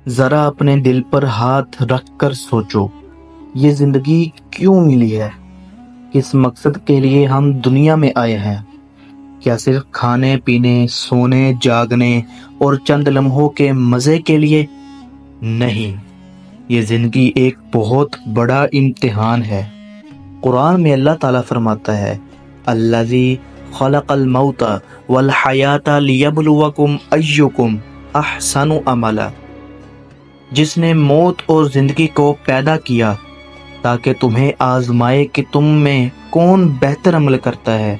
ذرا اپنے دل پر ہاتھ رکھ کر سوچو، یہ زندگی کیوں ملی ہے؟ کس مقصد کے لیے ہم دنیا میں آئے ہیں؟ کیا صرف کھانے پینے، سونے، جاگنے اور چند لمحوں کے مزے کے لیے؟ نہیں، یہ زندگی ایک بہت بڑا امتحان ہے۔ قرآن میں اللہ تعالیٰ فرماتا ہے، الذی خلق الموت والحیات لیبلوکم ایکم احسن عملا، جس نے موت اور زندگی کو پیدا کیا تاکہ تمہیں آزمائے کہ تم میں کون بہتر عمل کرتا ہے۔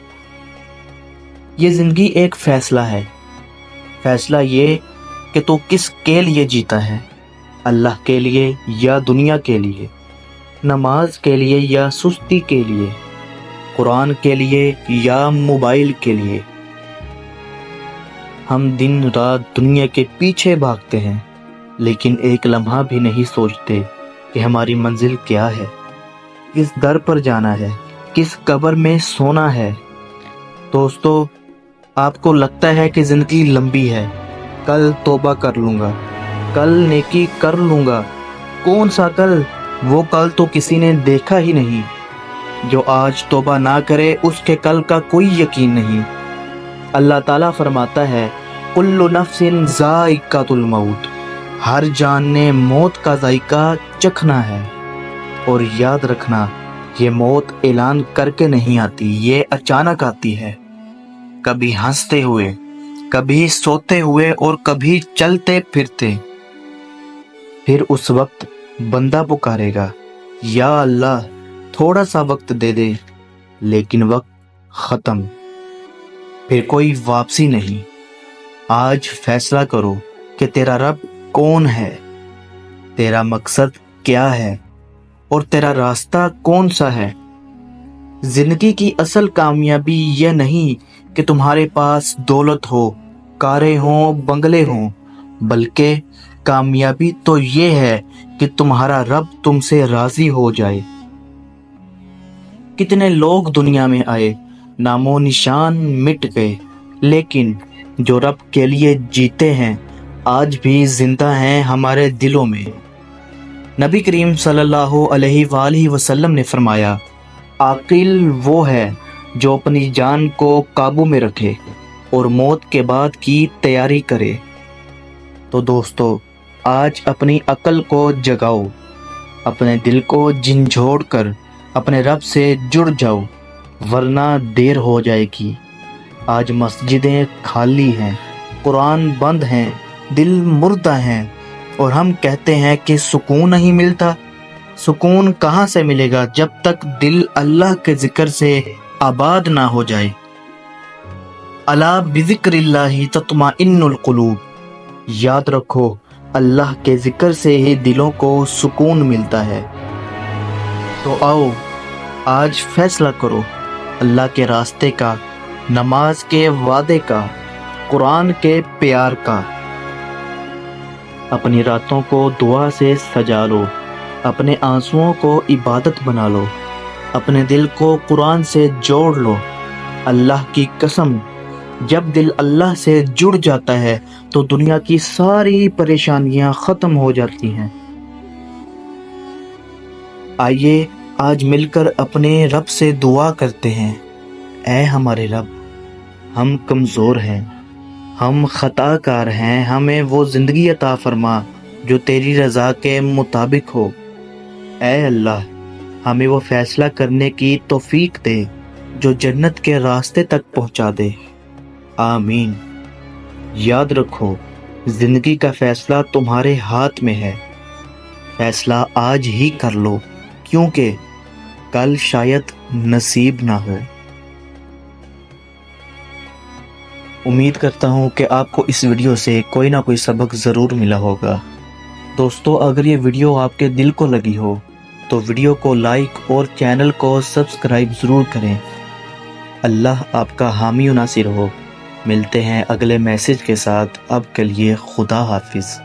یہ زندگی ایک فیصلہ ہے، فیصلہ یہ کہ تو کس کے لیے جیتا ہے، اللہ کے لیے یا دنیا کے لیے، نماز کے لیے یا سستی کے لیے، قرآن کے لیے یا موبائل کے لیے۔ ہم دن رات دنیا کے پیچھے بھاگتے ہیں، لیکن ایک لمحہ بھی نہیں سوچتے کہ ہماری منزل کیا ہے، کس در پر جانا ہے، کس قبر میں سونا ہے۔ دوستو، آپ کو لگتا ہے کہ زندگی لمبی ہے، کل توبہ کر لوں گا، کل نیکی کر لوں گا۔ کون سا کل؟ وہ کل تو کسی نے دیکھا ہی نہیں۔ جو آج توبہ نہ کرے اس کے کل کا کوئی یقین نہیں۔ اللہ تعالیٰ فرماتا ہے، کل نفس ذائقۃ الموت، ہر جان نے موت کا ذائقہ چکھنا ہے۔ اور یاد رکھنا، یہ موت اعلان کر کے نہیں آتی، یہ اچانک آتی ہے، کبھی ہنستے ہوئے، کبھی سوتے ہوئے اور کبھی چلتے پھرتے۔ پھر اس وقت بندہ پکارے گا، یا اللہ تھوڑا سا وقت دے دے، لیکن وقت ختم، پھر کوئی واپسی نہیں۔ آج فیصلہ کرو کہ تیرا رب کون ہے، تیرا مقصد کیا ہے، اور تیرا راستہ کون سا ہے۔ زندگی کی اصل کامیابی یہ نہیں کہ تمہارے پاس دولت ہو، کاریں ہوں، بنگلے ہوں، بلکہ کامیابی تو یہ ہے کہ تمہارا رب تم سے راضی ہو جائے۔ کتنے لوگ دنیا میں آئے، نام و نشان مٹ گئے، لیکن جو رب کے لیے جیتے ہیں آج بھی زندہ ہیں ہمارے دلوں میں۔ نبی کریم صلی اللہ علیہ وآلہ وسلم نے فرمایا، عاقل وہ ہے جو اپنی جان کو قابو میں رکھے اور موت کے بعد کی تیاری کرے۔ تو دوستو، آج اپنی عقل کو جگاؤ، اپنے دل کو جھنجھوڑ کر اپنے رب سے جڑ جاؤ، ورنہ دیر ہو جائے گی۔ آج مسجدیں خالی ہیں، قرآن بند ہیں، دل مردہ ہیں، اور ہم کہتے ہیں کہ سکون نہیں ملتا۔ سکون کہاں سے ملے گا جب تک دل اللہ کے ذکر سے آباد نہ ہو جائے۔ الا بذکر اللہ تطمئن القلوب، یاد رکھو اللہ کے ذکر سے ہی دلوں کو سکون ملتا ہے۔ تو آؤ آج فیصلہ کرو، اللہ کے راستے کا، نماز کے وعدے کا، قرآن کے پیار کا۔ اپنی راتوں کو دعا سے سجا لو، اپنے آنسوؤں کو عبادت بنا لو، اپنے دل کو قرآن سے جوڑ لو۔ اللہ کی قسم، جب دل اللہ سے جڑ جاتا ہے تو دنیا کی ساری پریشانیاں ختم ہو جاتی ہیں۔ آئیے آج مل کر اپنے رب سے دعا کرتے ہیں، اے ہمارے رب، ہم کمزور ہیں، ہم خطا کار ہیں، ہمیں وہ زندگی عطا فرما جو تیری رضا کے مطابق ہو۔ اے اللہ، ہمیں وہ فیصلہ کرنے کی توفیق دے جو جنت کے راستے تک پہنچا دے۔ آمین۔ یاد رکھو، زندگی کا فیصلہ تمہارے ہاتھ میں ہے۔ فیصلہ آج ہی کر لو، کیونکہ کل شاید نصیب نہ ہو۔ امید کرتا ہوں کہ آپ کو اس ویڈیو سے کوئی نہ کوئی سبق ضرور ملا ہوگا۔ دوستو، اگر یہ ویڈیو آپ کے دل کو لگی ہو تو ویڈیو کو لائک اور چینل کو سبسکرائب ضرور کریں۔ اللہ آپ کا حامی و ناصر ہو۔ ملتے ہیں اگلے میسج کے ساتھ، اب کے لیے خدا حافظ۔